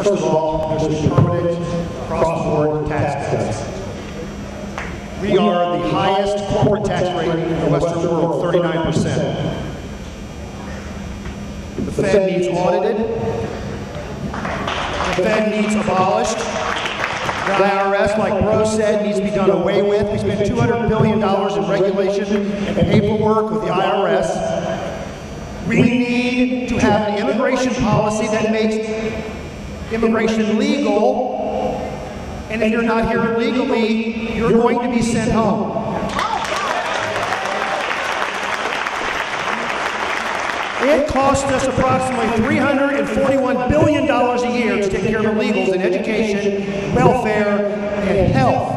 First of all, there's the permanent cross-board tax cuts. We are the highest corporate tax rate in the Western world, 39%. The Fed needs audited. The Fed needs abolished. The IRS, like Bro said, needs to be done away with. We spend $200 billion in regulation and paperwork with the IRS. We need to have an immigration policy that makes immigration legal. And if you're not here legally, you're going to be sent home. It costs us approximately $341 billion a year to take care of illegals in education, welfare, and health.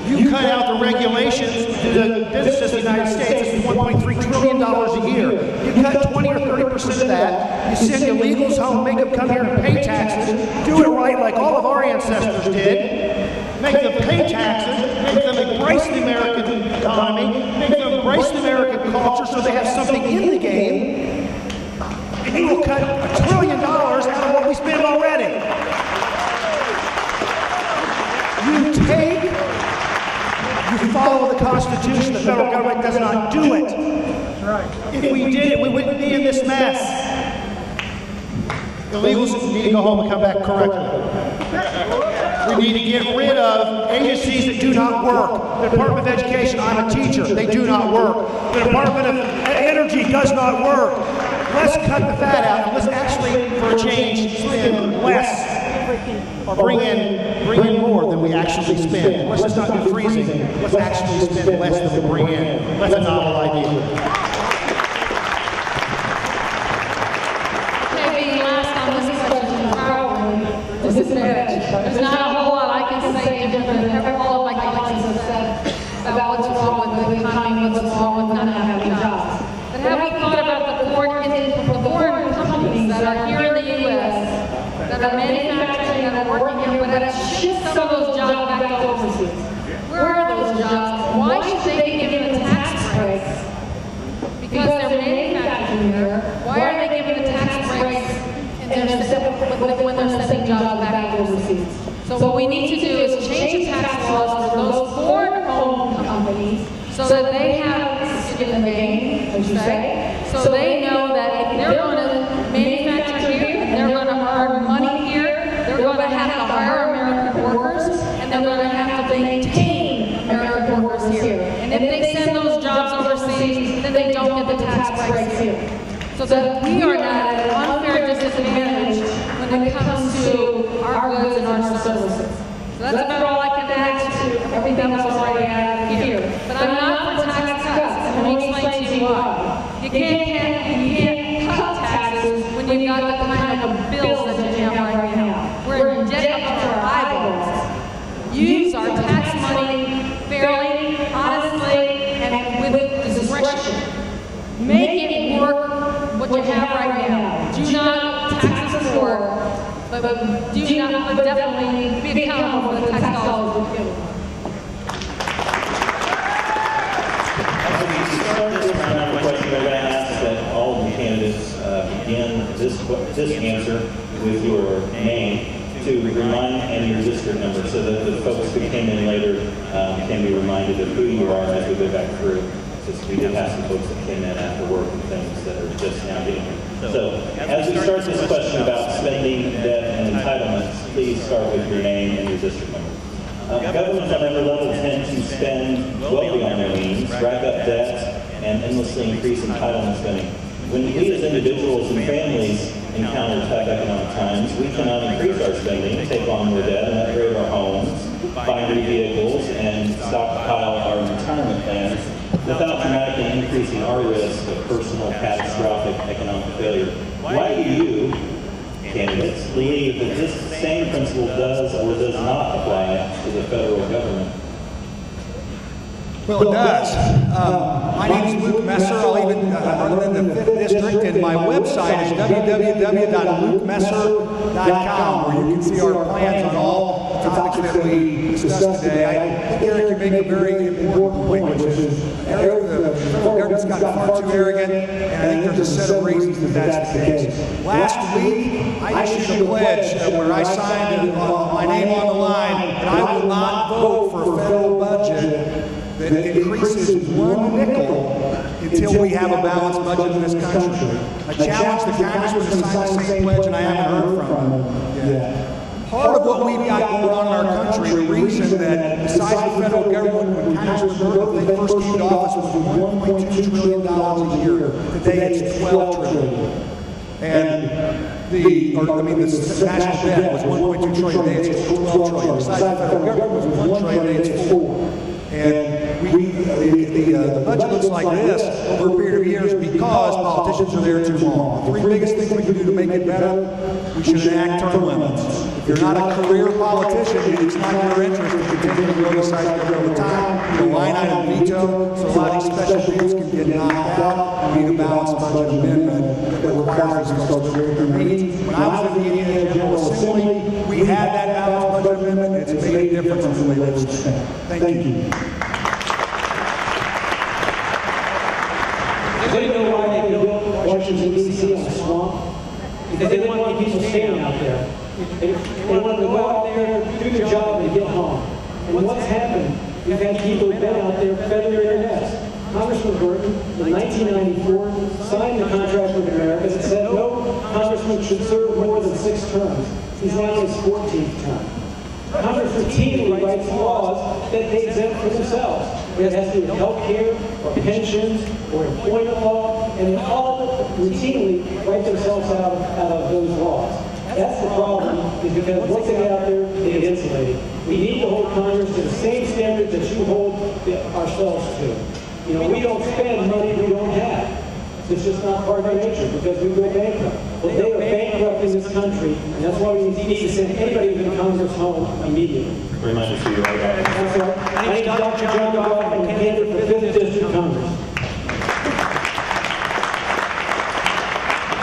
You cut out the regulations to the businesses in the United States, it's $1.3 trillion a year. You cut 20 or 30% of that, you send illegals home, make them come here and pay taxes, do it right like all of our ancestors did, make them pay taxes, make them embrace the American economy, make them embrace the American culture so they have something in the game, and you will cut $1 trillion out of what we spend already. You follow the Constitution, the federal government does not do it. If we did it, we wouldn't be in this mess. Illegals need to go home and come back correctly. We need to get rid of agencies that do not work. The Department of Education, I'm a teacher, they do not work. The Department of Energy does not work. Let's cut the fat out and let's actually, for a change, spend less. Or bring in more than we actually spend. Let's just not do freezing. Let's actually spend less than we bring in. That's a novel idea. Okay, being last on this question, probably there's not a whole lot I can say different than all of my colleagues have said about what's wrong with the economy, what's wrong with not having jobs. But have we thought about the foreign companies that are here in the U.S. that are manufacturing, that are working here, but that ship some of those jobs back overseas? Where are those jobs? Why should they be given tax breaks? Because they're manufacturing here. Why are they given the tax breaks when they're sending jobs back overseas? So what we need to do is change the tax laws for those foreign-owned companies so that they have skin in the game, as you say, so they know that if they're going to manufacture here, they're going to earn money here, they're going to have to hire American workers, and they're going to have to maintain American workers here. And if they send those jobs overseas, then they don't get the tax breaks here. So that we are not at an unfair disadvantage when it comes to our goods and our services. So that's about all I can add to everything that's already added here. But I'm not for tax cuts, and let me explain to you why. You can't cut taxes when you've got the kind of bills that you have right now. We're in debt up to our eyeballs. Use our tax money fairly, honestly, and with discretion. Make it work what you have right now. Do not tax us for, but definitely be accountable for the tax dollars we're given. Begin this answer with your name to remind and your district number so that the folks who came in later can be reminded of who you are as we go back through. Since we did have some folks that came in after work and things that are just now getting here. So as we start this question about spending, debt, and entitlements, please start with your name and your district number. Governments on every level tend to spend well beyond their means, rack up debt, and endlessly increase entitlement spending. When we as individuals and families encounter tough economic times, we cannot increase our spending, take on more debt, and upgrade our homes, buy new vehicles, and stockpile our retirement plans without dramatically increasing our risk of personal catastrophic economic failure. Why do you, candidates, believe that this same principle does or does not apply to the federal government? Well, I think the first thing that we have to say is that all the candidates began this campaign with your name. To remind and your district number so that the folks who came in later can be reminded of who you are as we go back through. Well, it does. My name is Luke Messer. I'm running in the 5th District, and my website is www.lukemesser.com, where you can see our plans on all the topics that we discussed today. I think Eric, you make a very important point, which is the government's gotten far too arrogant, and I think there's a set of reasons that that's the case. Last week, I issued a pledge where I signed my name on the line, and I will not vote for a federal budget that increases one nickel until we have a balanced budget in this country. I challenge the Congressman to sign the same pledge, and I haven't heard from him yet. Part of what we've got going on in our country, the reason that the size of the federal government when Congressman Burke, they first came to office, was $1.2 trillion a year. Today it's $12 trillion. And the national debt was $1.2 trillion. Today it's $12 trillion. The size of the federal government was $1 trillion. Today it's $4. And the budget looks like this over a period of years because politicians are there too long. The 3 biggest things we can do to make it better: we should enact term limits. If you're not a career politician, it's not in your interest to continue to go to size government all the time. The line item veto, so a lot of these special bills can get knocked out. We need a balanced budget amendment that requires these folks to do their meetings. When I was in the Indiana General Assembly, we had that balanced budget amendment. It's made a difference in the way that we spend. Thank you. Does anybody know why they built Washington, D.C. on a swamp? Because they didn't want people staying out there. They wanted to go out there, do their job, and get home. And what's happened? We've had people who've been out there feathering their nest. Congressman Burton, in 1994, signed the contract with America that said no congressman should serve more than 6 terms. He's now in his 14th term. Congress routinely writes laws that they exempt for themselves. It has to do with health care, or pensions, or employment law, and they all routinely write themselves out of those laws. That's the problem, is because once they get out there, they get insulated. We need to hold Congress to the same standards that you hold ourselves to. You know, we don't spend money we don't have. It's just not part of our nature, because we go bankrupt. Well, they are bankrupting this country, and that's why we need to send anybody who's in Congress home immediately. Remind us who you are. That's right. My name is Dr. John Goff, I'm a candidate for 5th District Congress.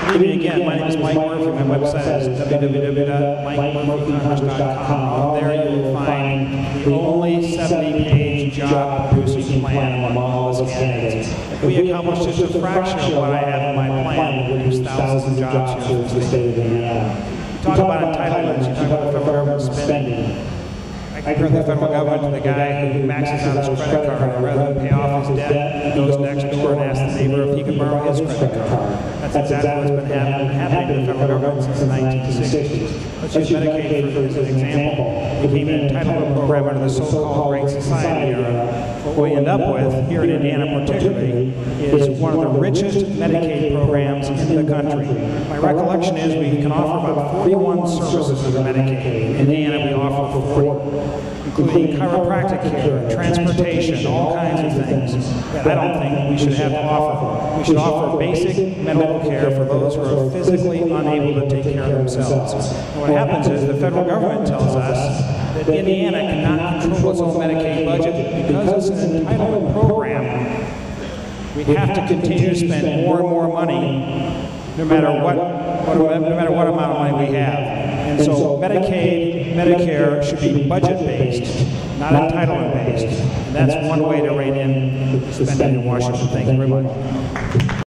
Good evening again. My name is Mike Murphy. My website is www.mikemurphycongress.com. There you will find the only 70-page job-producing plan among all those candidates. We accomplished just a fraction of what I have in my plan to produce thousands of jobs here in the state of Indiana. You talk about entitlements. You talk about federal government spending. I compare the federal government to the guy who maxes out his credit card, and rather than pay off his debt, he goes next door and asks the neighbor if he can borrow his credit card. That's exactly what's been happening to the federal government since the 1960s. Let's use Medicaid as an example. We became an entitlement program under the so-called Great Society era. What we end up with, here in Indiana particularly, is one of the richest Medicaid programs in the country. My recollection is we can offer about 41 services in Medicaid. In Indiana, we offer 40. Including chiropractic care, transportation, all kinds of things that I don't think we should have to offer. We should offer basic medical care for those who are physically unable to take care of themselves. And what happens is the federal government tells us that Indiana cannot control its own Medicaid budget because it's an entitlement program. We have to continue to spend more and more money no matter what amount of money we have. And so Medicaid, Medicare should be budget-based, not entitlement-based. And that's one way to rein in spending in Washington. Thank you very much.